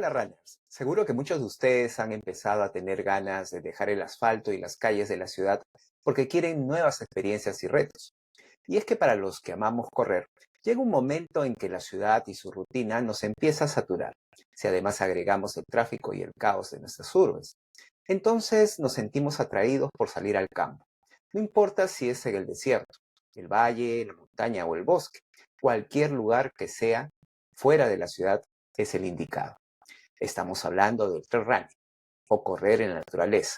Hola runners, seguro que muchos de ustedes han empezado a tener ganas de dejar el asfalto y las calles de la ciudad porque quieren nuevas experiencias y retos. Y es que para los que amamos correr, llega un momento en que la ciudad y su rutina nos empieza a saturar, si además agregamos el tráfico y el caos de nuestras urbes. Entonces nos sentimos atraídos por salir al campo. No importa si es en el desierto, el valle, la montaña o el bosque, cualquier lugar que sea fuera de la ciudad es el indicado. Estamos hablando del trail running o correr en la naturaleza.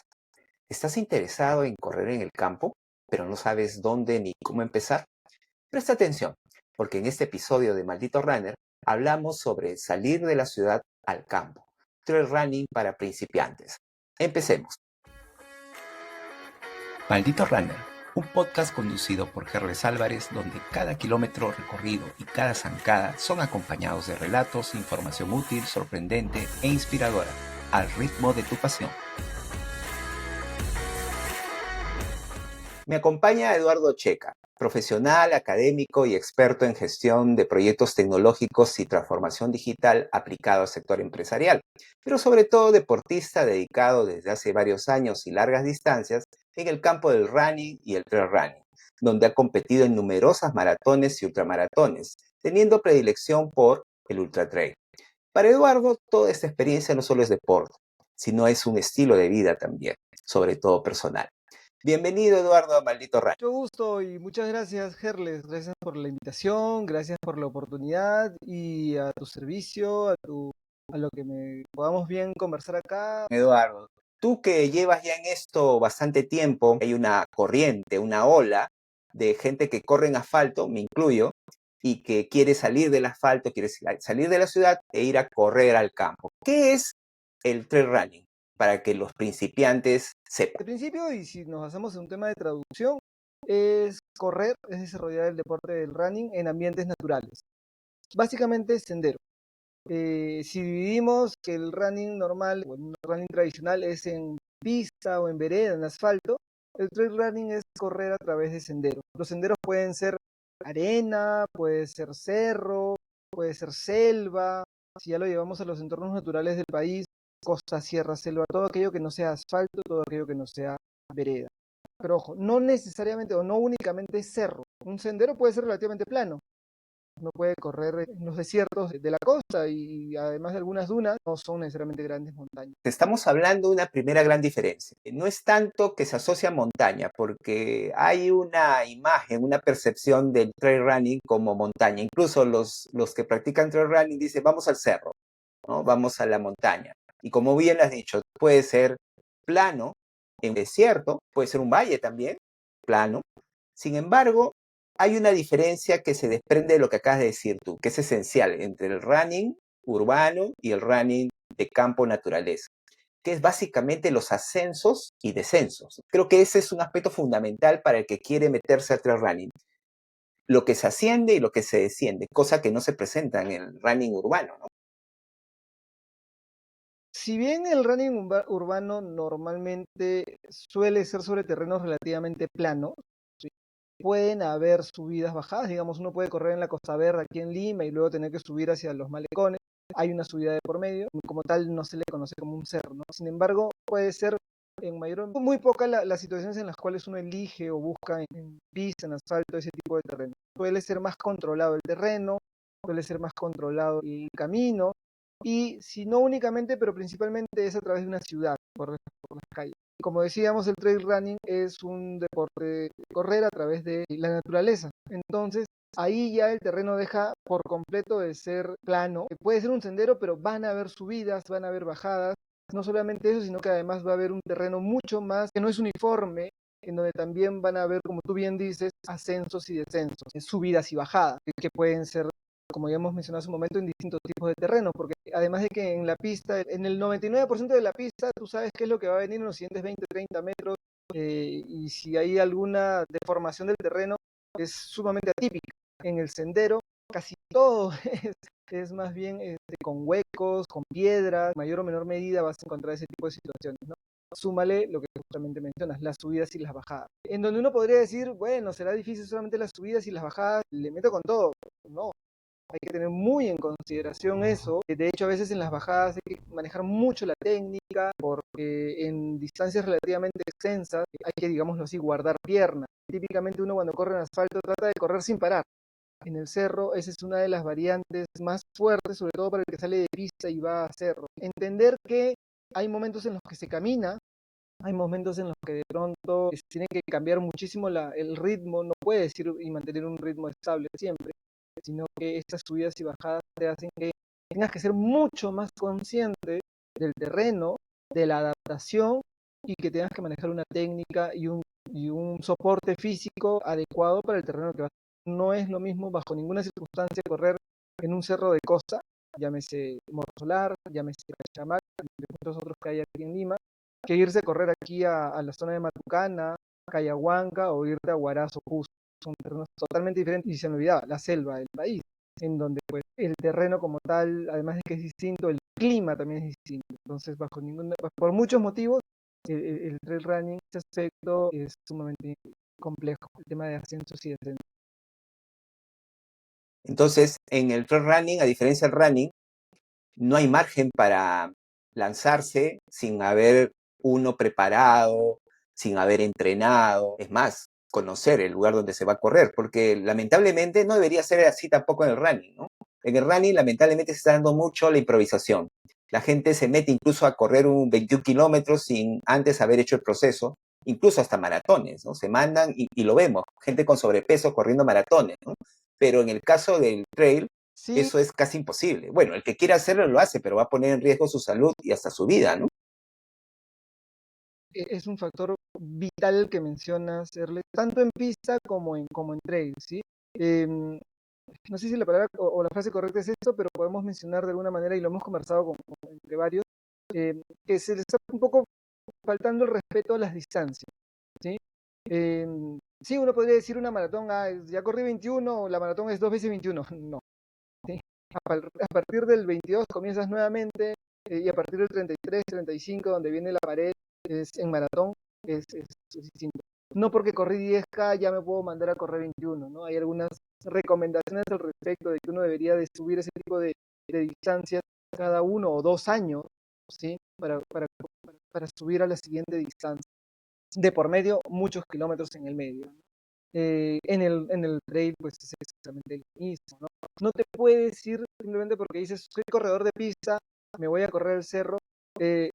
¿Estás interesado en correr en el campo, pero no sabes dónde ni cómo empezar? Presta atención, porque en este episodio de Maldito Runner hablamos sobre salir de la ciudad al campo. Trail running para principiantes. Empecemos. Maldito Runner, un podcast conducido por Gerles Álvarez, donde cada kilómetro recorrido y cada zancada son acompañados de relatos, información útil, sorprendente e inspiradora, al ritmo de tu pasión. Me acompaña Eduardo Checa, profesional, académico y experto en gestión de proyectos tecnológicos y transformación digital aplicado al sector empresarial, pero sobre todo deportista dedicado desde hace varios años y largas distancias en el campo del running y el trail running, donde ha competido en numerosas maratones y ultramaratones, teniendo predilección por el ultra trail. Para Eduardo, toda esta experiencia no solo es deporte, sino es un estilo de vida también, sobre todo personal. Bienvenido, Eduardo, a Maldito Runner. Mucho gusto y muchas gracias, Gerles. Gracias por la invitación, gracias por la oportunidad y a tu servicio, a lo que me podamos bien conversar acá. Eduardo, tú que llevas ya en esto bastante tiempo, hay una corriente, una ola de gente que corre en asfalto, me incluyo, y que quiere salir del asfalto, quiere salir de la ciudad e ir a correr al campo. ¿Qué es el trail running? Para que los principiantes De sepan. principio, y si nos hacemos en un tema de traducción, es correr, es desarrollar el deporte del running en ambientes naturales. Básicamente sendero. Si dividimos que el running normal o el running tradicional es en pista o en vereda, en asfalto, el trail running es correr a través de senderos. Los senderos pueden ser arena, puede ser cerro, puede ser selva. Si ya lo llevamos a los entornos naturales del país, costa, sierra, selva, todo aquello que no sea asfalto, todo aquello que no sea vereda. Pero ojo, no necesariamente o no únicamente es cerro. Un sendero puede ser relativamente plano. Uno puede correr en los desiertos de la costa y además de algunas dunas, no son necesariamente grandes montañas. Estamos hablando de una primera gran diferencia. No es tanto que se asocia a montaña, porque hay una imagen, una percepción del trail running como montaña. Incluso los que practican trail running dicen, vamos al cerro, ¿no? Vamos a la montaña. Y como bien has dicho, puede ser plano, en desierto, puede ser un valle también, plano. Sin embargo, hay una diferencia que se desprende de lo que acabas de decir tú, que es esencial entre el running urbano y el running de campo naturaleza, que es básicamente los ascensos y descensos. Creo que ese es un aspecto fundamental para el que quiere meterse al trail running. Lo que se asciende y lo que se desciende, cosa que no se presenta en el running urbano, ¿no? Si bien el running urbano normalmente suele ser sobre terrenos relativamente planos, ¿sí? Pueden haber subidas, bajadas, digamos, uno puede correr en la Costa Verde aquí en Lima y luego tener que subir hacia los malecones, hay una subida de por medio, como tal no se le conoce como un cerro, ¿no? Sin embargo, puede ser en mayor, muy pocas las situaciones en las cuales uno elige o busca en pista, en asfalto, ese tipo de terreno. Suele ser más controlado el terreno, suele ser más controlado el camino, y si no únicamente, pero principalmente es a través de una ciudad, por las calles. Como decíamos, el trail running es un deporte de correr a través de la naturaleza. Entonces, ahí ya el terreno deja por completo de ser plano. Puede ser un sendero, pero van a haber subidas, van a haber bajadas. No solamente eso, sino que además va a haber un terreno mucho más que no es uniforme, en donde también van a haber, como tú bien dices, ascensos y descensos, subidas y bajadas, que pueden ser, como ya hemos mencionado hace un momento, en distintos tipos de terrenos, porque además de que en la pista, en el 99% de la pista, tú sabes qué es lo que va a venir en los siguientes 20, 30 metros, y si hay alguna deformación del terreno, es sumamente atípica. En el sendero, casi todo es más bien con huecos, con piedras, en mayor o menor medida vas a encontrar ese tipo de situaciones, ¿no? Súmale lo que justamente mencionas, las subidas y las bajadas. En donde uno podría decir, bueno, será difícil solamente las subidas y las bajadas, le meto con todo. No, Hay que tener muy en consideración eso. De hecho, a veces en las bajadas hay que manejar mucho la técnica porque en distancias relativamente extensas hay que, digámoslo así, guardar piernas. Típicamente uno cuando corre en asfalto trata de correr sin parar. En el cerro, esa es una de las variantes más fuertes, sobre todo para el que sale de pista y va a cerro. Entender que hay momentos en los que se camina, hay momentos en los que de pronto se tiene que cambiar muchísimo el ritmo, no puedes ir y mantener un ritmo estable siempre, sino que estas subidas y bajadas te hacen que tengas que ser mucho más consciente del terreno, de la adaptación y que tengas que manejar una técnica y un soporte físico adecuado para el terreno que vas. No es lo mismo bajo ninguna circunstancia correr en un cerro de costa, llámese Morro Solar, llámese Pachamac, entre muchos otros que hay aquí en Lima, que irse a correr aquí a la zona de Matucana, Cayahuanca o irte a Huaraz o Cusco. Son terrenos totalmente diferentes y se me olvidaba, la selva del país, en donde pues el terreno como tal, además de que es distinto, el clima también es distinto. Entonces, por muchos motivos, el trail running, este aspecto es sumamente complejo, el tema de ascensos y descensos. Entonces, en el trail running, a diferencia del running, no hay margen para lanzarse sin haber uno preparado, sin haber entrenado. Es más, conocer el lugar donde se va a correr, porque lamentablemente no debería ser así tampoco en el running, ¿no? En el running, lamentablemente, se está dando mucho la improvisación. La gente se mete incluso a correr un 21 kilómetros sin antes haber hecho el proceso, incluso hasta maratones, ¿no? Se mandan y lo vemos, gente con sobrepeso corriendo maratones, ¿no? Pero en el caso del trail, Sí, eso es casi imposible. Bueno, el que quiera hacerlo lo hace, pero va a poner en riesgo su salud y hasta su vida, ¿no? es un factor vital que mencionas, Erle, tanto en pista como en trail, ¿sí? Em, no sé si la palabra o la frase correcta es esto, pero podemos mencionar de alguna manera, y lo hemos conversado entre varios, que se les está un poco faltando el respeto a las distancias, ¿sí? Sí, uno podría decir una maratón, ya corrí 21, la maratón es 2 veces 21, no, ¿sí? A partir del 22 comienzas nuevamente, y a partir del 33, 35, donde viene la pared, es en maratón, es distinto. No porque corrí 10K ya me puedo mandar a correr 21, ¿no? Hay algunas recomendaciones al respecto de que uno debería de subir ese tipo de distancias cada 1 o 2 años, ¿sí? Para subir a la siguiente distancia. De por medio, muchos kilómetros en el medio, ¿no? En el trail, pues es exactamente lo mismo, ¿no? No te puedes ir simplemente porque dices, soy corredor de pista, me voy a correr el cerro, eh,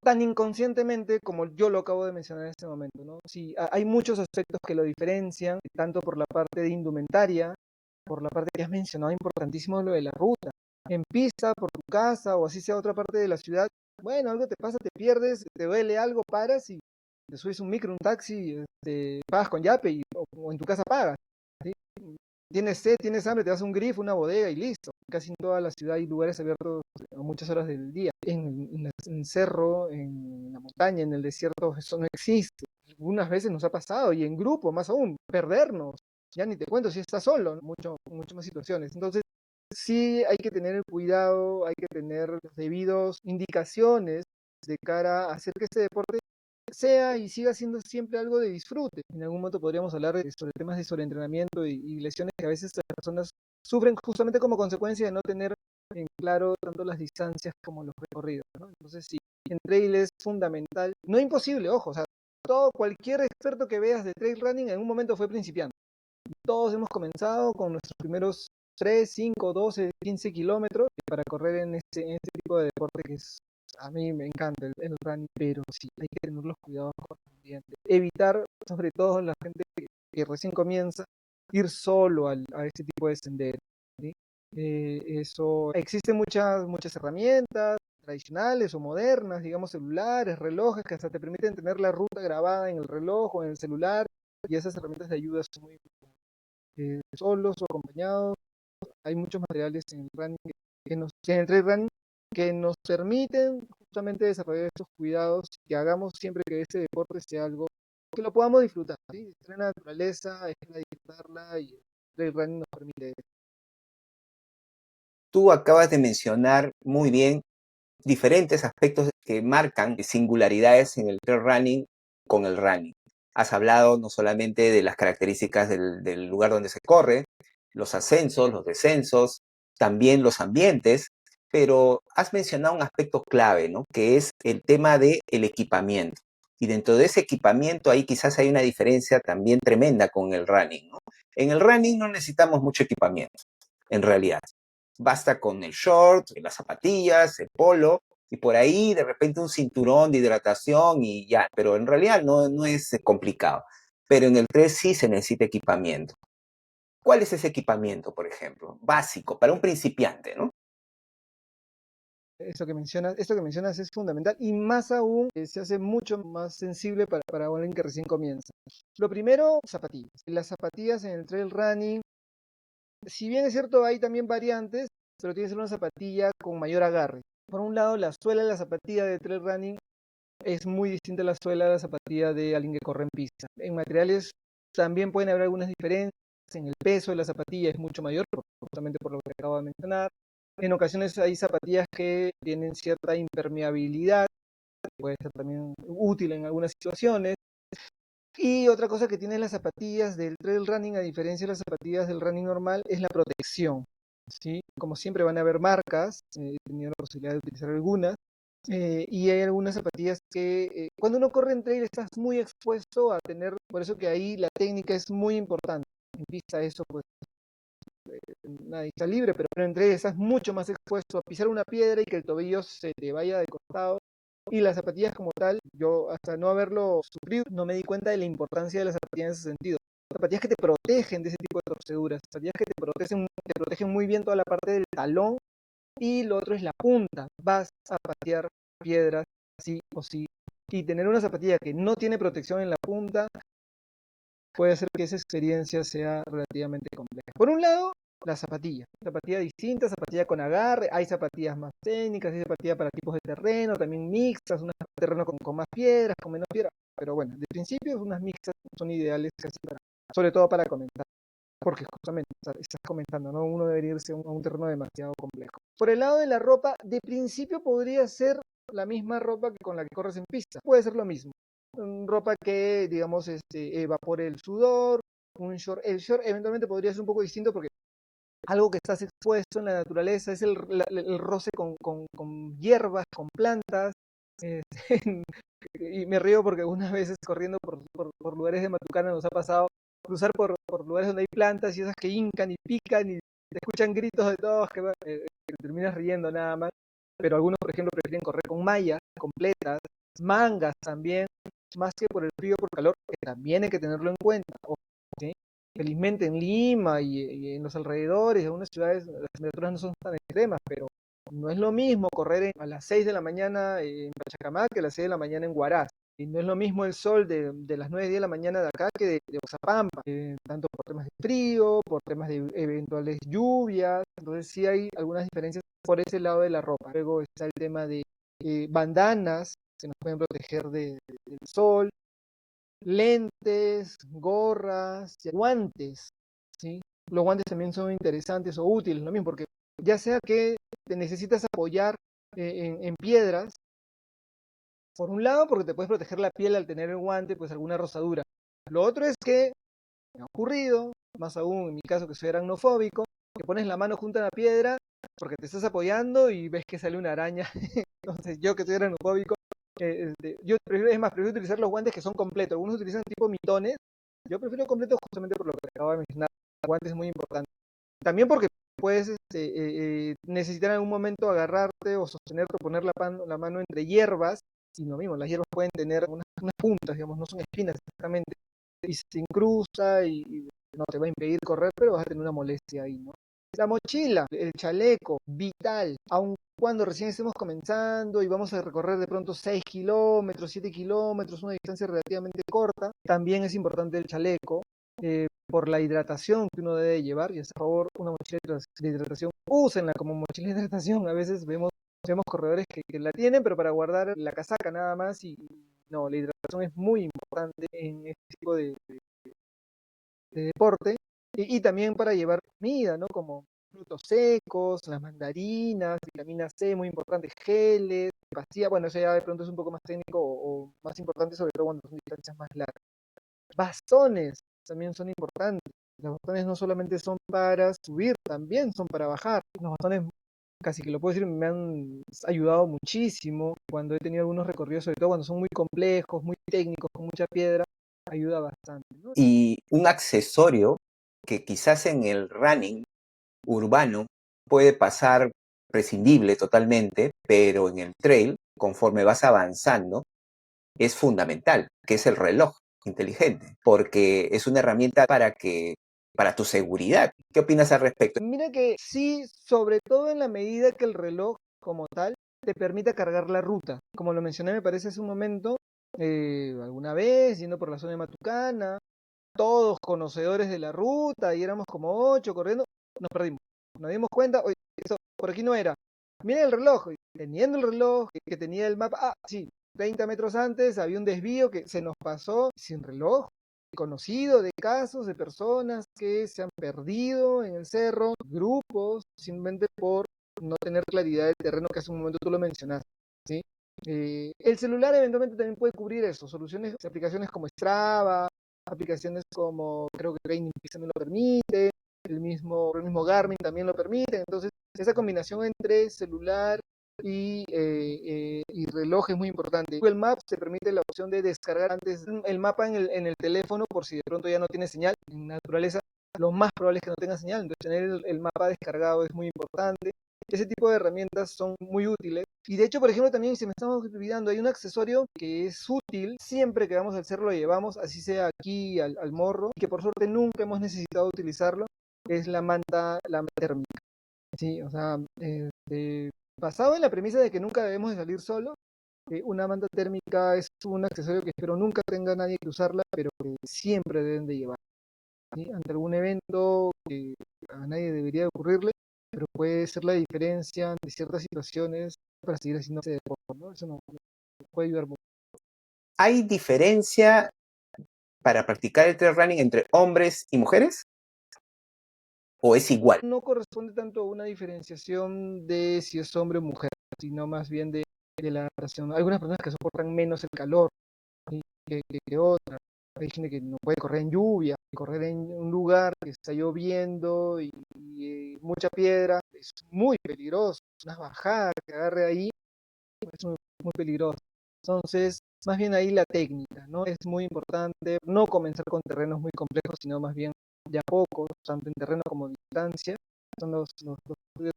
tan inconscientemente como yo lo acabo de mencionar en este momento, ¿no? Sí, hay muchos aspectos que lo diferencian, tanto por la parte de indumentaria, por la parte que has mencionado, importantísimo lo de la ruta. En pista, por tu casa o así sea otra parte de la ciudad, bueno, algo te pasa, te pierdes, te duele algo, paras y te subes un micro, un taxi, pagas con Yape o en tu casa pagas, ¿sí? Tienes sed, tienes hambre, te vas a un grifo, una bodega y listo. Casi en toda la ciudad hay lugares abiertos a muchas horas del día. En cerro, en la montaña, en el desierto, eso no existe. Algunas veces nos ha pasado, y en grupo, más aún, perdernos. Ya ni te cuento si estás solo, ¿no? Muchas más situaciones. Entonces, sí hay que tener cuidado, hay que tener las debidas indicaciones de cara a hacer que este deporte sea y siga siendo siempre algo de disfrute. En algún momento podríamos hablar sobre temas de sobreentrenamiento y lesiones que a veces las personas sufren justamente como consecuencia de no tener en claro tanto las distancias como los recorridos, ¿no? Entonces sí, en trail es fundamental, no imposible, ojo, o sea, cualquier experto que veas de trail running en un momento fue principiante. Todos hemos comenzado con nuestros primeros 3, 5, 12, 15 kilómetros para correr en este tipo de deporte que es, a mí me encanta el running, pero sí, hay que tener los cuidados correspondientes. Evitar, sobre todo la gente que recién comienza, ir solo a este tipo de senderos, ¿sí? Existen muchas herramientas tradicionales o modernas, digamos celulares, relojes, que hasta te permiten tener la ruta grabada en el reloj o en el celular, y esas herramientas de ayuda son muy importantes. Solos o acompañados, hay muchos materiales en el running en el trail running que nos permiten justamente desarrollar estos cuidados y que hagamos siempre que este deporte sea algo que lo podamos disfrutar, ¿sí? Estar en la naturaleza, es la disfrutarla, y el trail running nos permite eso. Tú acabas de mencionar muy bien diferentes aspectos que marcan singularidades en el trail running con el running. Has hablado no solamente de las características del lugar donde se corre, los ascensos, los descensos, también los ambientes, pero has mencionado un aspecto clave, ¿no? Que es el tema del equipamiento. Y dentro de ese equipamiento ahí quizás hay una diferencia también tremenda con el running, ¿no? En el running no necesitamos mucho equipamiento, en realidad. Basta con el short, las zapatillas, el polo, y por ahí de repente un cinturón de hidratación y ya, pero en realidad no es complicado. Pero en el 3 sí se necesita equipamiento. ¿Cuál es ese equipamiento, por ejemplo? Básico, para un principiante, ¿no? Esto que mencionas es fundamental y más aún se hace mucho más sensible para alguien que recién comienza. Lo primero, zapatillas. Las zapatillas en el trail running, si bien es cierto, hay también variantes, pero tiene que ser una zapatilla con mayor agarre. Por un lado, la suela de la zapatilla de trail running es muy distinta a la suela de la zapatilla de alguien que corre en pista. En materiales también pueden haber algunas diferencias. En el peso de la zapatilla es mucho mayor, justamente por lo que acabo de mencionar. En ocasiones hay zapatillas que tienen cierta impermeabilidad, que puede ser también útil en algunas situaciones. Y otra cosa que tienen las zapatillas del trail running, a diferencia de las zapatillas del running normal, es la protección. ¿Sí? Como siempre van a haber marcas, he tenido la posibilidad de utilizar algunas, y hay algunas zapatillas que cuando uno corre en trail estás muy expuesto a tener, por eso que ahí la técnica es muy importante. En pista eso pues nadie está libre, pero en trail estás mucho más expuesto a pisar una piedra y que el tobillo se te vaya de costado. Y las zapatillas como tal, yo hasta no haberlo sufrido, no me di cuenta de la importancia de las zapatillas en ese sentido. Zapatillas que te protegen de ese tipo de torceduras, zapatillas que te protegen muy bien toda la parte del talón y lo otro es la punta. Vas a patear piedras sí o sí. Y tener una zapatilla que no tiene protección en la punta puede hacer que esa experiencia sea relativamente compleja. Por un lado, la zapatilla distinta, zapatilla con agarre, hay zapatillas más técnicas, hay zapatillas para tipos de terreno, también mixtas, unas de terreno con más piedras, con menos piedras, pero bueno, de principio unas mixtas son ideales casi para, sobre todo para comentar, porque justamente estás comentando, ¿no? Uno debería irse a un terreno demasiado complejo. Por el lado de la ropa, de principio podría ser la misma ropa que con la que corres en pista, puede ser lo mismo, ropa que, digamos, evapore el sudor, un short. El short eventualmente podría ser un poco distinto porque algo que estás expuesto en la naturaleza es el roce con hierbas, con plantas. Eh, y me río porque algunas veces corriendo por lugares de Matucana nos ha pasado cruzar por lugares donde hay plantas y esas que hincan y pican y te escuchan gritos de todos que terminas riendo nada más. Pero algunos, por ejemplo, prefieren correr con mallas completas, mangas también, más que por el frío, por el calor, que también hay que tenerlo en cuenta. ¿Sí? Felizmente en Lima y en los alrededores, en algunas ciudades, las temperaturas no son tan extremas, pero no es lo mismo correr a las 6 de la mañana en Pachacamac que a las 6 de la mañana en Huaraz. Y no es lo mismo el sol de las 9 de la mañana de acá que de Oxapampa, tanto por temas de frío, por temas de eventuales lluvias. Entonces sí hay algunas diferencias por ese lado de la ropa. Luego está el tema de bandanas, que nos pueden proteger del sol, lentes, gorras, guantes, ¿sí? Los guantes también son interesantes o útiles, lo mismo, porque ya sea que te necesitas apoyar en piedras, por un lado, porque te puedes proteger la piel al tener el guante, pues alguna rosadura. Lo otro es que me ha ocurrido, más aún en mi caso que soy aracnofóbico, que pones la mano junto a la piedra porque te estás apoyando y ves que sale una araña. Entonces yo que soy aracnofóbico, yo prefiero, es más, prefiero utilizar los guantes que son completos. Algunos utilizan tipo mitones, yo prefiero completos justamente por lo que acabo de mencionar. El guante es muy importante. También porque puedes necesitar en algún momento agarrarte o sostenerte o poner la mano entre hierbas, y lo mismo, las hierbas pueden tener unas puntas, digamos, no son espinas exactamente, y se incrusta y no te va a impedir correr, pero vas a tener una molestia ahí, ¿no? La mochila, el chaleco, vital, aun cuando recién estemos comenzando y vamos a recorrer de pronto 6 kilómetros, 7 kilómetros, una distancia relativamente corta, también es importante el chaleco, por la hidratación que uno debe llevar, y es a favor una mochila de hidratación, úsenla como mochila de hidratación, a veces vemos corredores que la tienen, pero para guardar la casaca nada más, y no, la hidratación es muy importante en este tipo de deporte, y también para llevar comida, ¿no? Como frutos secos, las mandarinas, vitamina C, muy importante, geles, pastillas, bueno, eso ya de pronto es un poco más técnico o más importante, sobre todo cuando son distancias más largas. Bastones también son importantes. Los bastones no solamente son para subir, también son para bajar. Los bastones, casi que lo puedo decir, me han ayudado muchísimo cuando he tenido algunos recorridos, sobre todo cuando son muy complejos, muy técnicos, con mucha piedra, ayuda bastante, ¿no? Y un accesorio que quizás en el running urbano puede pasar prescindible totalmente, pero en el trail, conforme vas avanzando, es fundamental, que es el reloj inteligente, porque es una herramienta para tu seguridad. ¿Qué opinas al respecto? Mira que sí, sobre todo en la medida que el reloj como tal te permita cargar la ruta. Como lo mencioné, me parece hace un momento, alguna vez yendo por la zona de Matucana, todos conocedores de la ruta, y éramos como 8 corriendo, nos perdimos. Nos dimos cuenta, oye, eso por aquí no era. Mira el reloj, y teniendo el reloj que tenía el mapa, sí, 30 metros antes había un desvío que se nos pasó sin reloj. Conocido de casos de personas que se han perdido en el cerro, grupos, simplemente por no tener claridad del terreno, que hace un momento tú lo mencionaste, ¿sí? El celular eventualmente también puede cubrir eso, soluciones, aplicaciones como Strava, aplicaciones como creo que Training Peaks también lo permite, el mismo Garmin también lo permite, entonces esa combinación entre celular y reloj es muy importante. Google Maps te permite la opción de descargar antes el mapa en el teléfono por si de pronto ya no tiene señal. En naturaleza lo más probable es que no tenga señal, entonces tener el mapa descargado es muy importante. Ese tipo de herramientas son muy útiles. Y de hecho, por ejemplo, también se me estamos olvidando, hay un accesorio que es útil, siempre que vamos al cerro lo llevamos, así sea aquí al morro, y que por suerte nunca hemos necesitado utilizarlo, es la manta térmica. Sí, o sea, basado en la premisa de que nunca debemos de salir solos, una manta térmica es un accesorio que espero nunca tenga nadie que usarla, pero que siempre deben de llevar, ¿sí? Ante algún evento que a nadie debería ocurrirle, pero puede ser la diferencia ante ciertas situaciones para seguir haciendo ese deporte, ¿no? Eso nos puede ayudar mucho. ¿Hay diferencia para practicar el trail running entre hombres y mujeres? ¿O es igual? No corresponde tanto a una diferenciación de si es hombre o mujer, sino más bien de la adaptación. Algunas personas que soportan menos el calor, ¿sí? que otras. Hay gente que no puede correr en lluvia, correr en un lugar que está lloviendo y mucha piedra, es muy peligroso. Una bajada que agarre ahí es muy, muy peligroso. Entonces, más bien ahí la técnica, ¿no? Es muy importante no comenzar con terrenos muy complejos, sino más bien de a poco, tanto en terreno como en distancia. Son los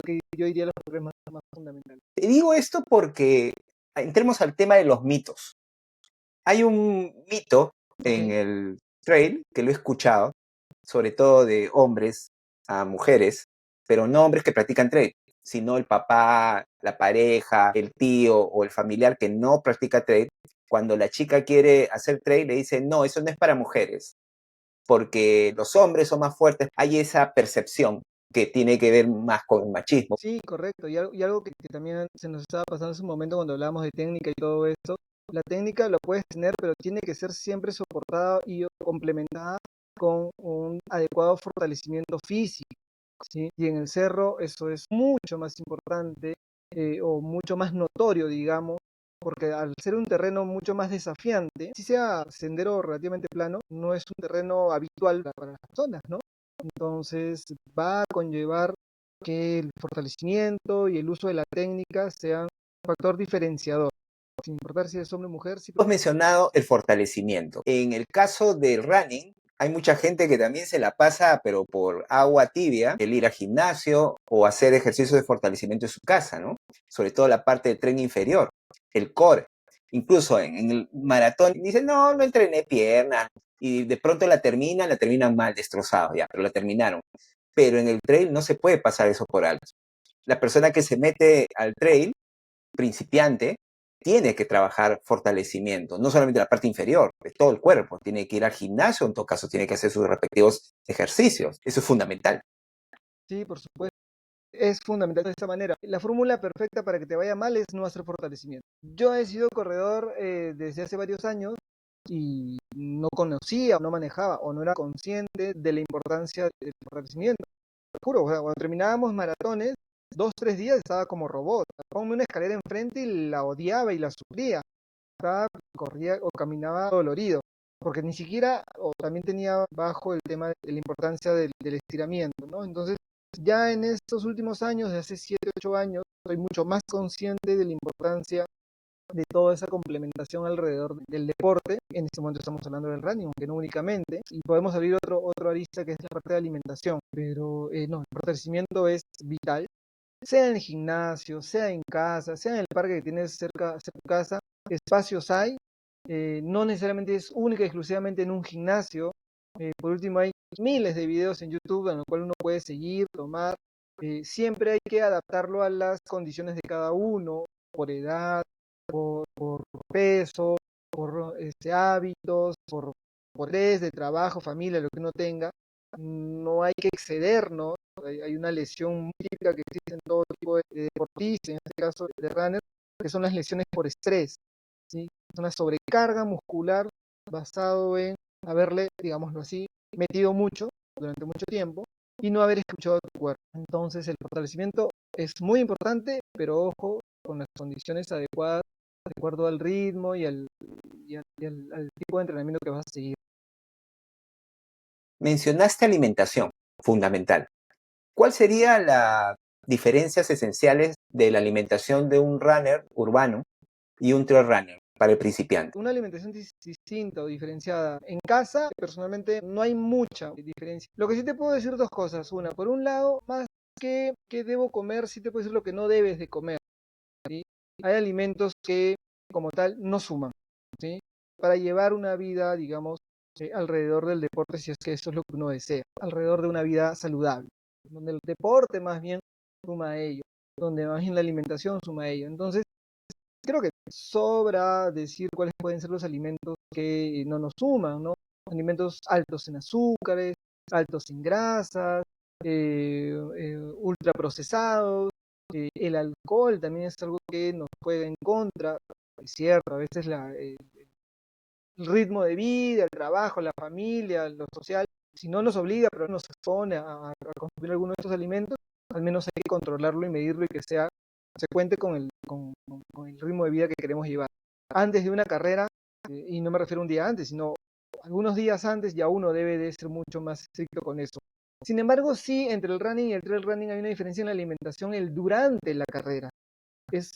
que yo diría los problemas más fundamentales. Te digo esto porque entremos al tema de los mitos. Hay un mito Ok. en el trail que lo he escuchado, sobre todo de hombres a mujeres, pero no hombres que practican trail, sino el papá, la pareja, el tío o el familiar que no practica trail. Cuando la chica quiere hacer trail, le dicen, no, eso no es para mujeres, porque los hombres son más fuertes. Hay esa percepción que tiene que ver más con el machismo. Sí, correcto. Y algo que también se nos estaba pasando en ese momento cuando hablábamos de técnica y todo esto, la técnica lo puedes tener, pero tiene que ser siempre soportada y complementada con un adecuado fortalecimiento físico, ¿sí? Y en el cerro eso es mucho más importante, o mucho más notorio, digamos, porque al ser un terreno mucho más desafiante, si sea sendero relativamente plano, no es un terreno habitual para las personas, ¿no? Entonces va a conllevar que el fortalecimiento y el uso de la técnica sean un factor diferenciador, sin importar si es hombre o mujer. Sí. Hemos mencionado el fortalecimiento. En el caso del running, hay mucha gente que también se la pasa, pero por agua tibia, el ir al gimnasio o hacer ejercicios de fortalecimiento en su casa, ¿no? Sobre todo la parte del tren inferior, el core. Incluso en el maratón dicen, no, no entrené piernas. Y de pronto la terminan mal, destrozados ya, pero la terminaron. Pero en el trail no se puede pasar eso por alto. La persona que se mete al trail, principiante, tiene que trabajar fortalecimiento, no solamente la parte inferior, de todo el cuerpo. Tiene que ir al gimnasio, en todo caso, tiene que hacer sus respectivos ejercicios. Eso es fundamental. Sí, por supuesto. Es fundamental de esta manera. La fórmula perfecta para que te vaya mal es no hacer fortalecimiento. Yo he sido corredor desde hace varios años y no conocía, no manejaba o no era consciente de la importancia del fortalecimiento. Te juro, o sea, cuando terminábamos maratones, 2, 3 días estaba como robot. Ponme una escalera enfrente y la odiaba y la sufría. Estaba, corría o caminaba dolorido. porque ni siquiera, o también tenía bajo el tema de la importancia del estiramiento, ¿no? Entonces, ya en estos últimos años, de hace 7 8 años, soy mucho más consciente de la importancia de toda esa complementación alrededor del deporte. En este momento estamos hablando del running, aunque no únicamente, y podemos abrir otro arista que es la parte de alimentación, pero no, el fortalecimiento es vital, sea en el gimnasio, sea en casa, sea en el parque que tienes cerca de tu casa, espacios hay, no necesariamente es única y exclusivamente en un gimnasio. Por último, hay miles de videos en YouTube en los cuales uno puede seguir, tomar. Siempre hay que adaptarlo a las condiciones de cada uno, por edad, por peso, por hábitos, por estrés de trabajo, familia, lo que uno tenga. No hay que excedernos. Hay una lesión muy típica que existe en todo tipo de deportistas, en este caso de runners, que son las lesiones por estrés, ¿sí? Es una sobrecarga muscular basado en haberle, digámoslo así, metido mucho durante mucho tiempo y no haber escuchado a tu cuerpo. Entonces el fortalecimiento es muy importante, pero ojo, con las condiciones adecuadas, de acuerdo al ritmo al tipo de entrenamiento que vas a seguir. Mencionaste alimentación, fundamental. ¿Cuál sería las diferencias esenciales de la alimentación de un runner urbano y un trail runner para el principiante? Una alimentación distinta o diferenciada. En casa, personalmente, no hay mucha diferencia. Lo que sí te puedo decir dos cosas. Una, por un lado, más que debo comer, sí te puedo decir lo que no debes de comer, ¿sí? Hay alimentos que, como tal, no suman, ¿sí? Para llevar una vida, digamos, alrededor del deporte, si es que eso es lo que uno desea, alrededor de una vida saludable, donde el deporte más bien suma a ello, donde más bien la alimentación suma a ello. Entonces, creo que sobra decir cuáles pueden ser los alimentos que no nos suman, ¿no? Alimentos altos en azúcares, altos en grasas, ultraprocesados. El alcohol también es algo que nos juega en contra. Es cierto, a veces el ritmo de vida, el trabajo, la familia, lo social, si no nos obliga, pero nos expone a consumir alguno de estos alimentos, al menos hay que controlarlo y medirlo y que sea se cuente con el ritmo de vida que queremos llevar. Antes de una carrera, y no me refiero a un día antes, sino algunos días antes, ya uno debe de ser mucho más estricto con eso. Sin embargo, sí, entre el running y el trail running hay una diferencia en la alimentación el durante la carrera. Es,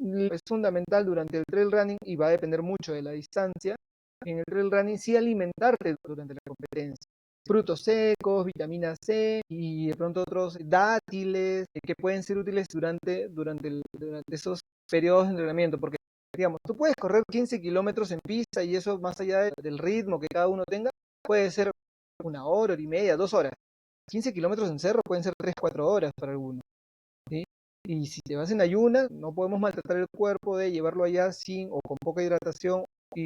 es fundamental durante el trail running y va a depender mucho de la distancia. En el trail running sí alimentarte durante la competencia. Frutos secos, vitamina C y de pronto otros dátiles que pueden ser útiles durante esos periodos de entrenamiento. Porque, digamos, tú puedes correr 15 kilómetros en pista y eso más allá del ritmo que cada uno tenga, puede ser una hora, hora y media, 2 horas. 15 kilómetros en cerro pueden ser 3, 4 horas para algunos, ¿sí? Y si te vas en ayunas, no podemos maltratar el cuerpo de llevarlo allá sin o con poca hidratación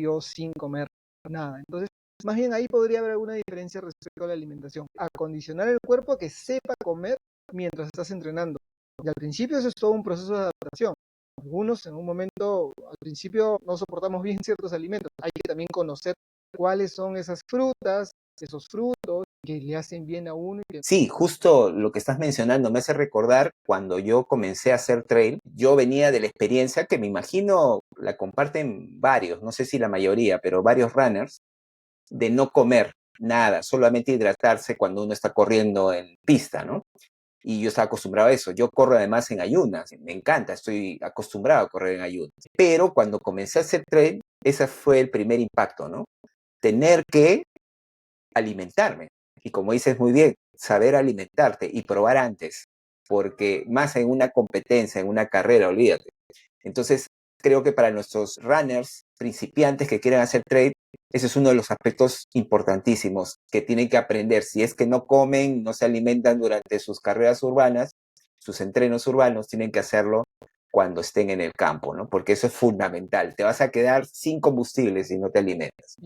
o sin comer nada. Entonces, más bien ahí podría haber alguna diferencia respecto a la alimentación. Acondicionar el cuerpo a que sepa comer mientras estás entrenando. Y al principio eso es todo un proceso de adaptación. Algunos en un momento, al principio no soportamos bien ciertos alimentos. Hay que también conocer cuáles son esas frutas, esos frutos que le hacen bien a uno. Sí, justo lo que estás mencionando me hace recordar cuando yo comencé a hacer trail, yo venía de la experiencia que me imagino la comparten varios, no sé si la mayoría, pero varios runners, de no comer nada, solamente hidratarse cuando uno está corriendo en pista, ¿no? Y yo estaba acostumbrado a eso. Yo corro además en ayunas, me encanta, estoy acostumbrado a correr en ayunas. Pero cuando comencé a hacer trail, ese fue el primer impacto, ¿no? Tener que alimentarme. Y como dices muy bien, saber alimentarte y probar antes, porque más en una competencia, en una carrera, olvídate. Entonces, creo que para nuestros runners principiantes que quieran hacer trail, ese es uno de los aspectos importantísimos que tienen que aprender. Si es que no comen, no se alimentan durante sus carreras urbanas, sus entrenos urbanos, tienen que hacerlo cuando estén en el campo, ¿no? Porque eso es fundamental. Te vas a quedar sin combustible si no te alimentas.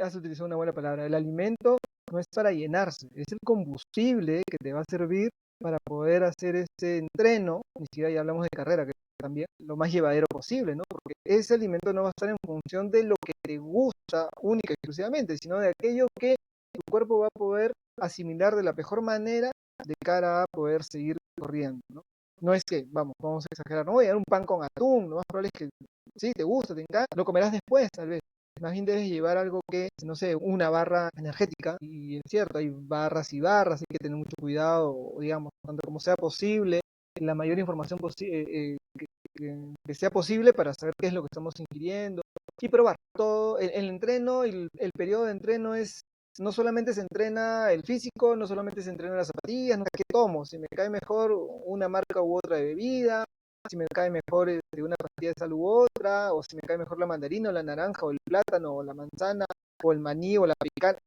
Has utilizado una buena palabra. El alimento no es para llenarse, es el combustible que te va a servir para poder hacer ese entreno, ni siquiera ya hablamos de carrera, que también lo más llevadero posible, ¿no? Porque ese alimento no va a estar en función de lo que te gusta única y exclusivamente, sino de aquello que tu cuerpo va a poder asimilar de la mejor manera de cara a poder seguir corriendo, ¿no? No es que, vamos a exagerar, no voy a dar un pan con atún, lo más probable es que sí, te gusta, te encanta, lo comerás después, tal vez, Más bien debes llevar algo que, no sé, una barra energética. Y es cierto, hay barras y barras, hay que tener mucho cuidado, digamos, tanto como sea posible, la mayor información que sea posible para saber qué es lo que estamos ingiriendo y probar. Todo el entreno, el periodo de entreno es, no solamente se entrena el físico, no solamente se entrena las zapatillas, no, ¿qué tomo? Si me cae mejor una marca u otra de bebida, si me cae mejor una pastilla de sal u otra, o si me cae mejor la mandarina o la naranja o el plátano o la manzana o el maní o la picana.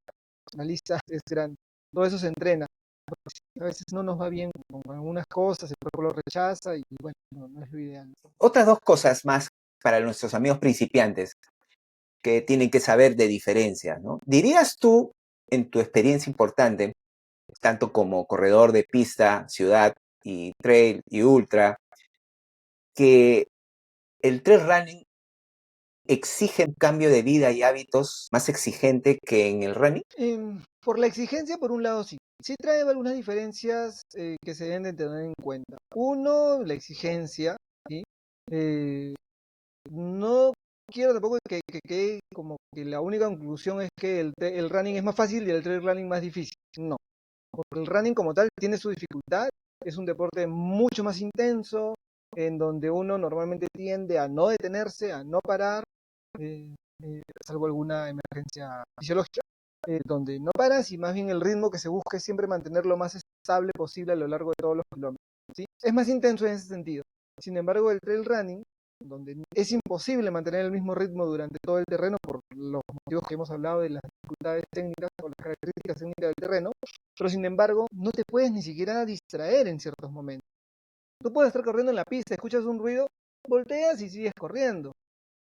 La lista es grande. Todo eso se entrena. A veces no nos va bien con algunas cosas, el cuerpo lo rechaza y bueno, no es lo ideal. Otras dos cosas más para nuestros amigos principiantes que tienen que saber de diferencias, ¿no? ¿Dirías tú, en tu experiencia importante, tanto como corredor de pista, ciudad y trail y ultra, que el trail running exige un cambio de vida y hábitos más exigente que en el running? Por la exigencia, por un lado, sí. Sí trae algunas diferencias que se deben de tener en cuenta. Uno, la exigencia, ¿sí? Eh, no quiero tampoco que quede como que la única conclusión es que el running es más fácil y el trail running más difícil. No, porque el running como tal tiene su dificultad, es un deporte mucho más intenso, en donde uno normalmente tiende a no detenerse, a no parar, eh, salvo alguna emergencia fisiológica, donde no paras y más bien el ritmo que se busca es siempre mantener lo más estable posible a lo largo de todos los kilómetros. ¿Sí? Es más intenso en ese sentido. Sin embargo, el trail running, donde es imposible mantener el mismo ritmo durante todo el terreno por los motivos que hemos hablado de las dificultades técnicas o las características técnicas del terreno, pero sin embargo no te puedes ni siquiera distraer en ciertos momentos. Tú puedes estar corriendo en la pista, escuchas un ruido, volteas y sigues corriendo.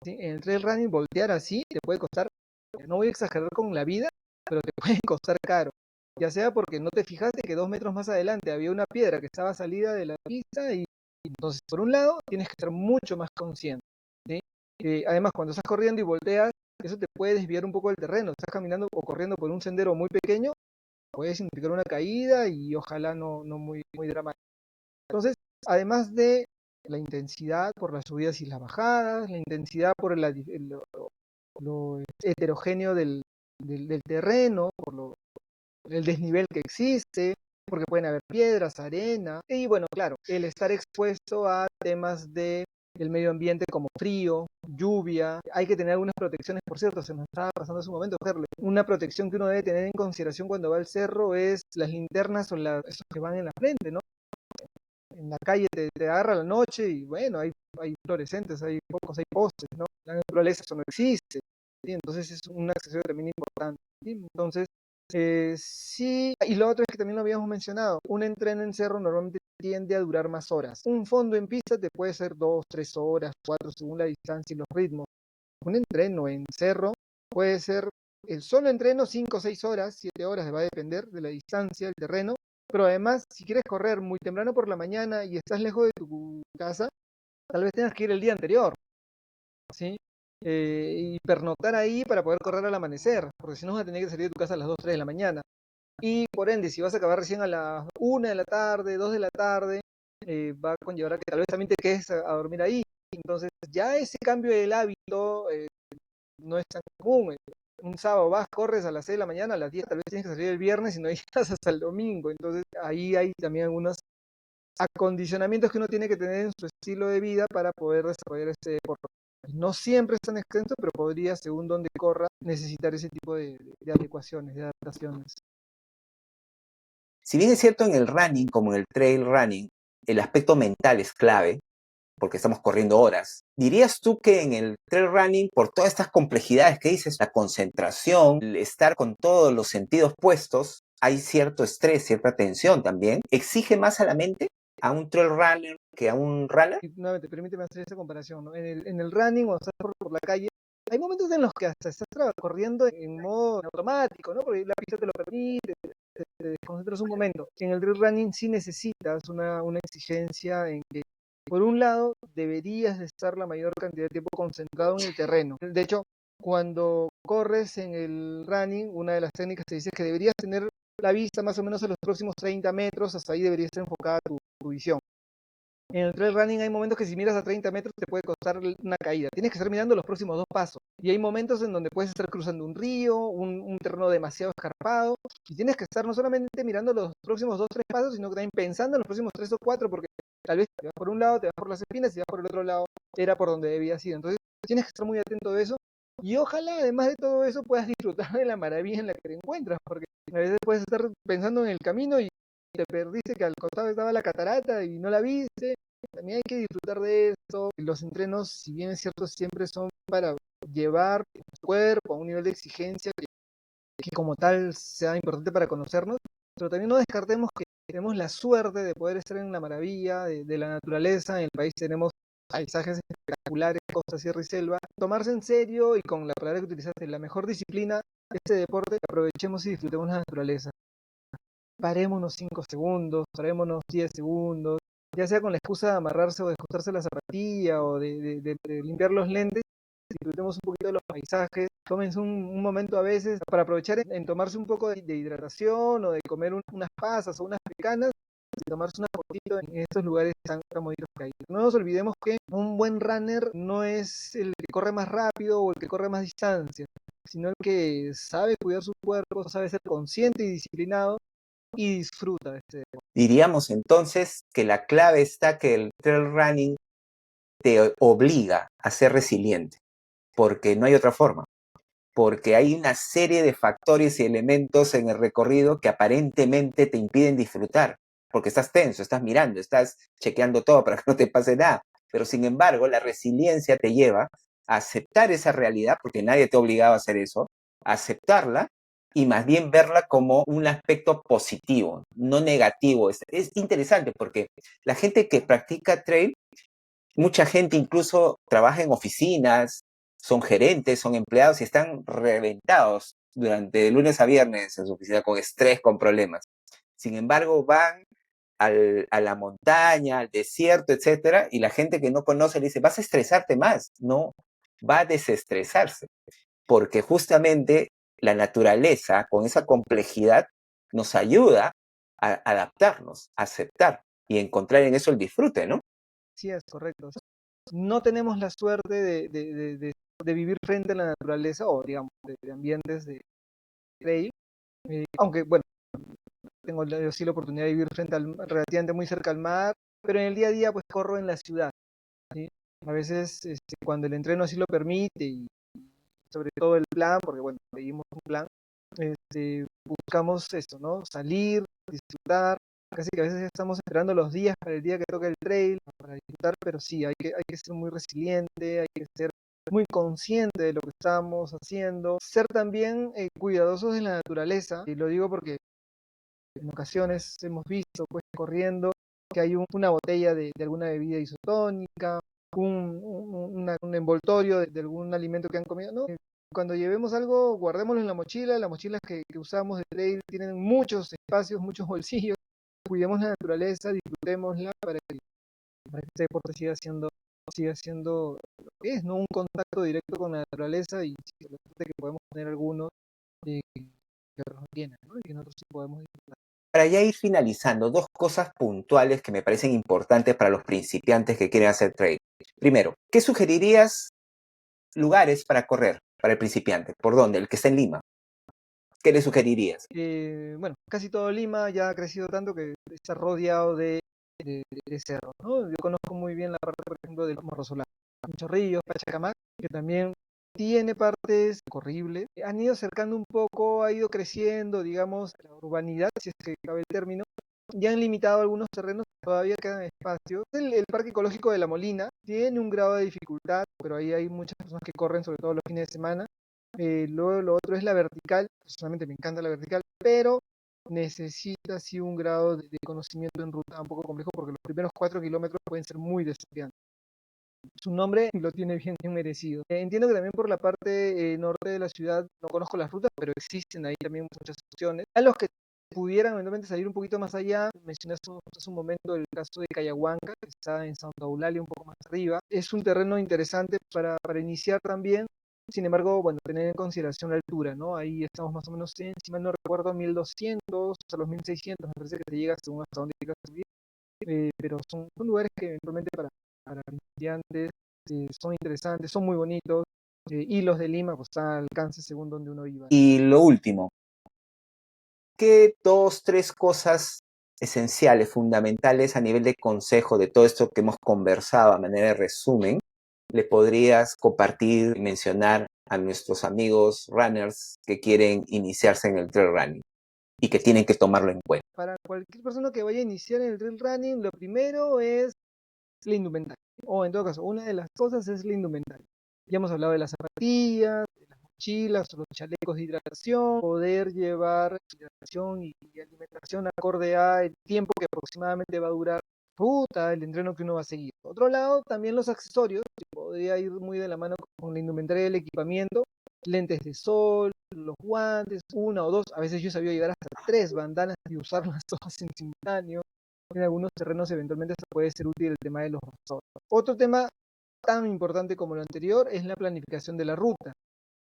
¿Sí? En el trail running voltear así te puede costar, no voy a exagerar con la vida, pero te puede costar caro. Ya sea porque no te fijaste que 2 metros más adelante había una piedra que estaba salida de la pista y entonces por un lado tienes que estar mucho más consciente. ¿Sí? Además cuando estás corriendo y volteas, eso te puede desviar un poco del terreno. Estás caminando o corriendo por un sendero muy pequeño, puede significar una caída y ojalá no muy dramática. Entonces, además de la intensidad por las subidas y las bajadas, la intensidad por lo heterogéneo del terreno, el desnivel que existe, porque pueden haber piedras, arena, y bueno, claro, el estar expuesto a temas de el medio ambiente como frío, lluvia, hay que tener algunas protecciones, por cierto, se nos estaba pasando hace un momento, Gerle. Una protección que uno debe tener en consideración cuando va al cerro es las linternas o esos que van en la frente, ¿no? En la calle te agarra la noche y bueno, hay fluorescentes, hay focos, hay postes, ¿no? La naturaleza eso no existe, ¿sí? Entonces es un accesorio también importante, ¿sí? Entonces, sí, y lo otro es que también lo habíamos mencionado, un entreno en cerro normalmente tiende a durar más horas. Un fondo en pista te puede ser 2, 3 horas, 4, según la distancia y los ritmos. Un entreno en cerro puede ser el solo entreno 5, 6 horas, 7 horas, va a depender de la distancia, el terreno, pero además, si quieres correr muy temprano por la mañana y estás lejos de tu casa, tal vez tengas que ir el día anterior, ¿sí? Y pernoctar ahí para poder correr al amanecer, porque si no vas a tener que salir de tu casa a las 2, 3 de la mañana. Y por ende, si vas a acabar recién a las 1 de la tarde, 2 de la tarde, va a conllevar a que tal vez también te quedes a dormir ahí. Entonces, ya ese cambio del hábito no es tan común. Un sábado vas, corres a las 6 de la mañana, a las 10 tal vez tienes que salir el viernes y no llegas hasta el domingo. Entonces ahí hay también algunos acondicionamientos que uno tiene que tener en su estilo de vida para poder desarrollar este deporte. No siempre es tan extenso, pero podría, según donde corra, necesitar ese tipo de adecuaciones, de adaptaciones. Si bien es cierto en el running, como en el trail running, el aspecto mental es clave, porque estamos corriendo horas, ¿dirías tú que en el trail running, por todas estas complejidades que dices, la concentración, el estar con todos los sentidos puestos, hay cierto estrés, cierta tensión también? ¿Exige más a la mente a un trail runner que a un runner? Y nuevamente, permíteme hacer esa comparación, ¿no? En el running, cuando estás por la calle, hay momentos en los que hasta estás corriendo en modo automático, ¿no? Porque la pista te lo permite, te desconcentras un momento. En el trail running sí necesitas una exigencia en que, por un lado, deberías de estar la mayor cantidad de tiempo concentrado en el terreno. De hecho, cuando corres en el running, una de las técnicas te dice que deberías tener la vista más o menos a los próximos 30 metros, hasta ahí debería estar enfocada tu visión. En el trail running hay momentos que si miras a 30 metros te puede costar una caída. Tienes que estar mirando los próximos 2 pasos. Y hay momentos en donde puedes estar cruzando un río, un terreno demasiado escarpado. Y tienes que estar no solamente mirando los próximos 2, 3 pasos, sino que también pensando en los próximos 3 o 4, porque tal vez te vas por un lado, te vas por las espinas, y vas por el otro lado, era por donde debías ir. Entonces tienes que estar muy atento de eso. Y ojalá, además de todo eso, puedas disfrutar de la maravilla en la que te encuentras, porque a veces puedes estar pensando en el camino y te perdiste que al costado estaba la catarata y no la viste. También hay que disfrutar de esto. Los entrenos, si bien es cierto, siempre son para llevar tu cuerpo a un nivel de exigencia que como tal sea importante para conocernos, pero también no descartemos que tenemos la suerte de poder estar en la maravilla de la naturaleza. En el país tenemos paisajes espectaculares, costa, sierra y selva. Tomarse en serio y con la palabra que utilizaste, la mejor disciplina, este deporte, aprovechemos y disfrutemos la naturaleza. Parémonos 5 segundos, parémonos 10 segundos, ya sea con la excusa de amarrarse o de ajustarse la zapatilla o de limpiar los lentes, disfrutemos un poquito de los paisajes, tómense un momento a veces para aprovechar en tomarse un poco de hidratación o de comer unas pasas o unas pecanas y tomarse una fotito en estos lugares tan bonitos que hay. No nos olvidemos que un buen runner no es el que corre más rápido o el que corre más distancia, sino el que sabe cuidar su cuerpo, sabe ser consciente y disciplinado y disfruta de este deporte. Diríamos entonces que la clave está que el trail running te obliga a ser resiliente, porque no hay otra forma, porque hay una serie de factores y elementos en el recorrido que aparentemente te impiden disfrutar, porque estás tenso, estás mirando, estás chequeando todo para que no te pase nada, pero sin embargo la resiliencia te lleva a aceptar esa realidad, porque nadie te ha obligado a hacer eso, a aceptarla y más bien verla como un aspecto positivo, no negativo. Es interesante porque la gente que practica trail, mucha gente incluso trabaja en oficinas, son gerentes, son empleados y están reventados durante de lunes a viernes en su oficina con estrés, con problemas. Sin embargo, van a la montaña, al desierto, etcétera, y la gente que no conoce le dice, vas a estresarte más. No, va a desestresarse, porque justamente la naturaleza, con esa complejidad, nos ayuda a adaptarnos, a aceptar y encontrar en eso el disfrute, ¿no? Sí, es correcto. No tenemos la suerte de vivir frente a la naturaleza o, digamos, de ambientes de trail. Aunque, bueno, tengo yo sí la oportunidad de vivir relativamente muy cerca al mar, pero en el día a día, pues corro en la ciudad, ¿sí? A veces, cuando el entreno así lo permite y sobre todo el plan, porque, bueno, seguimos un plan, buscamos esto, ¿no? Salir, disfrutar. Casi que a veces ya estamos esperando los días para el día que toca el trail, para disfrutar, pero sí, hay que ser muy resiliente, hay que ser muy consciente de lo que estamos haciendo, ser también cuidadosos de la naturaleza, y lo digo porque en ocasiones hemos visto, pues, corriendo, que hay una botella de alguna bebida isotónica, un envoltorio de algún alimento que han comido, ¿no? Cuando llevemos algo, guardémoslo en la mochila. Las mochilas que usamos de trail tienen muchos espacios, muchos bolsillos. Cuidemos la naturaleza, disfrutémosla para que este deporte siga siendo lo que es, ¿no? Un contacto directo con la naturaleza y sí, la suerte que podemos tener algunos que otros no tienen, ¿no? Y que nosotros sí podemos disfrutar. Para ya ir finalizando, dos cosas puntuales que me parecen importantes para los principiantes que quieren hacer trail. Primero, ¿qué sugerirías lugares para correr para el principiante? ¿Por dónde? El que está en Lima. ¿Qué le sugerirías? Bueno, casi todo Lima ya ha crecido tanto que está rodeado de cerros, ¿no? Yo conozco muy bien la parte, por ejemplo, del Morrosolán, Chorrillos, Pachacamac, que también tiene partes corribles. Han ido acercando un poco, ha ido creciendo, digamos, la urbanidad, si es que cabe el término. Ya han limitado algunos terrenos, todavía quedan espacios. El Parque Ecológico de La Molina tiene un grado de dificultad, pero ahí hay muchas personas que corren, sobre todo los fines de semana. Luego lo otro es la vertical, personalmente me encanta la vertical, pero necesita sí un grado de conocimiento en ruta un poco complejo porque los primeros 4 kilómetros pueden ser muy desafiantes. Su nombre lo tiene bien merecido. Entiendo que también por la parte norte de la ciudad no conozco las rutas, pero existen ahí también muchas opciones. A los que pudieran eventualmente salir un poquito más allá, mencionaste hace un momento el caso de Cayahuanca, que está en Santa Eulalia, un poco más arriba. Es un terreno interesante para iniciar también. Sin embargo, bueno, tener en consideración la altura, ¿no? Ahí estamos más o menos en, si mal no recuerdo, 1200 hasta los 1600, me parece que te llega según hasta dónde quieras subir. pero son lugares que eventualmente para principiantes son interesantes, son muy bonitos, y los de Lima pues están al alcance según donde uno iba. Y lo último, ¿qué 2, 3 cosas esenciales, fundamentales a nivel de consejo de todo esto que hemos conversado a manera de resumen, le podrías compartir y mencionar a nuestros amigos runners que quieren iniciarse en el trail running y que tienen que tomarlo en cuenta? Para cualquier persona que vaya a iniciar en el trail running, lo primero es la indumentaria, o en todo caso, una de las cosas es la indumentaria. Ya hemos hablado de las zapatillas, de las mochilas, los chalecos de hidratación, poder llevar hidratación y alimentación acorde a el tiempo que aproximadamente va a durar ruta, el entreno que uno va a seguir. Por otro lado, también los accesorios, que podría ir muy de la mano con la indumentaria del equipamiento, lentes de sol, los guantes, una o dos, a veces yo sabía llegar hasta 3 bandanas y usarlas todas en simultáneo. En algunos terrenos eventualmente se puede ser útil el tema de los razores. Otro tema tan importante como lo anterior es la planificación de la ruta.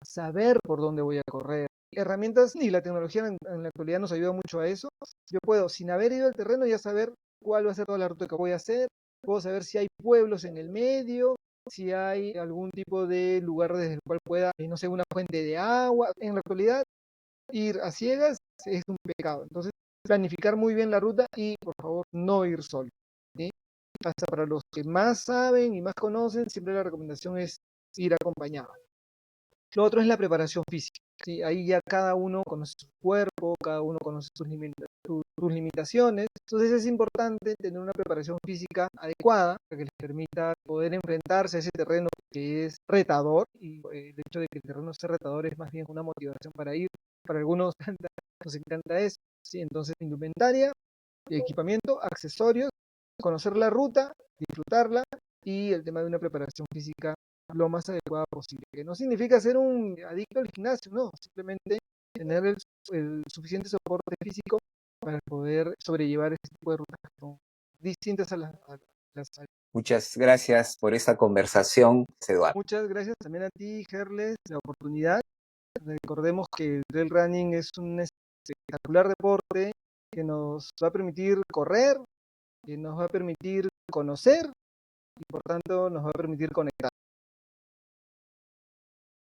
Saber por dónde voy a correr. Herramientas y la tecnología en la actualidad nos ayuda mucho a eso. Yo puedo, sin haber ido al terreno, ya saber cuál va a ser toda la ruta que voy a hacer. Puedo saber si hay pueblos en el medio, si hay algún tipo de lugar desde el cual pueda, no sé, una fuente de agua. En la actualidad, ir a ciegas es un pecado. Entonces, planificar muy bien la ruta y, por favor, no ir solo, ¿sí? Hasta para los que más saben y más conocen, siempre la recomendación es ir acompañado. Lo otro es la preparación física, ¿sí? Ahí ya cada uno conoce su cuerpo, cada uno conoce sus limitaciones. Entonces es importante tener una preparación física adecuada para que les permita poder enfrentarse a ese terreno que es retador. Y el hecho de que el terreno sea retador es más bien una motivación para ir. Para algunos nos encanta eso, ¿sí? Entonces, indumentaria, equipamiento, accesorios, conocer la ruta, disfrutarla y el tema de una preparación física lo más adecuada posible. Que no significa ser un adicto al gimnasio, no, simplemente tener el suficiente soporte físico para poder sobrellevar este tipo de rutas que son distintas a las. Muchas gracias por esta conversación, Eduardo. Muchas gracias también a ti, Gerles, la oportunidad. Recordemos que el trail running es un espectacular deporte que nos va a permitir correr, que nos va a permitir conocer y por tanto nos va a permitir conectar.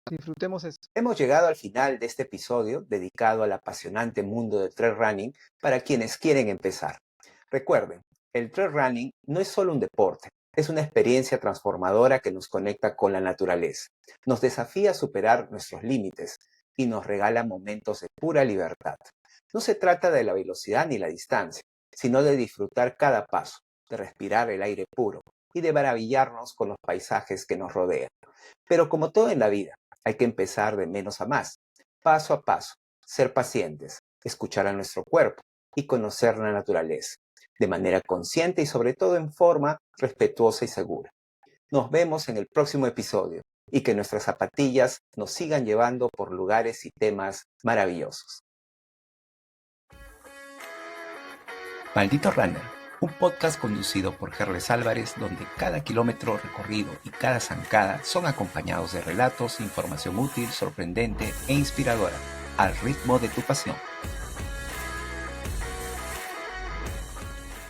Disfrutemos eso. Hemos llegado al final de este episodio dedicado al apasionante mundo del trail running para quienes quieren empezar. Recuerden, el trail running no es solo un deporte, es una experiencia transformadora que nos conecta con la naturaleza, nos desafía a superar nuestros límites y nos regala momentos de pura libertad. No se trata de la velocidad ni la distancia, sino de disfrutar cada paso, de respirar el aire puro y de maravillarnos con los paisajes que nos rodean. Pero como todo en la vida, hay que empezar de menos a más, paso a paso, ser pacientes, escuchar a nuestro cuerpo y conocer la naturaleza, de manera consciente y sobre todo en forma respetuosa y segura. Nos vemos en el próximo episodio y que nuestras zapatillas nos sigan llevando por lugares y temas maravillosos. Maldito Runner, un podcast conducido por Gerles Álvarez, donde cada kilómetro recorrido y cada zancada son acompañados de relatos e información útil, sorprendente e inspiradora, al ritmo de tu pasión.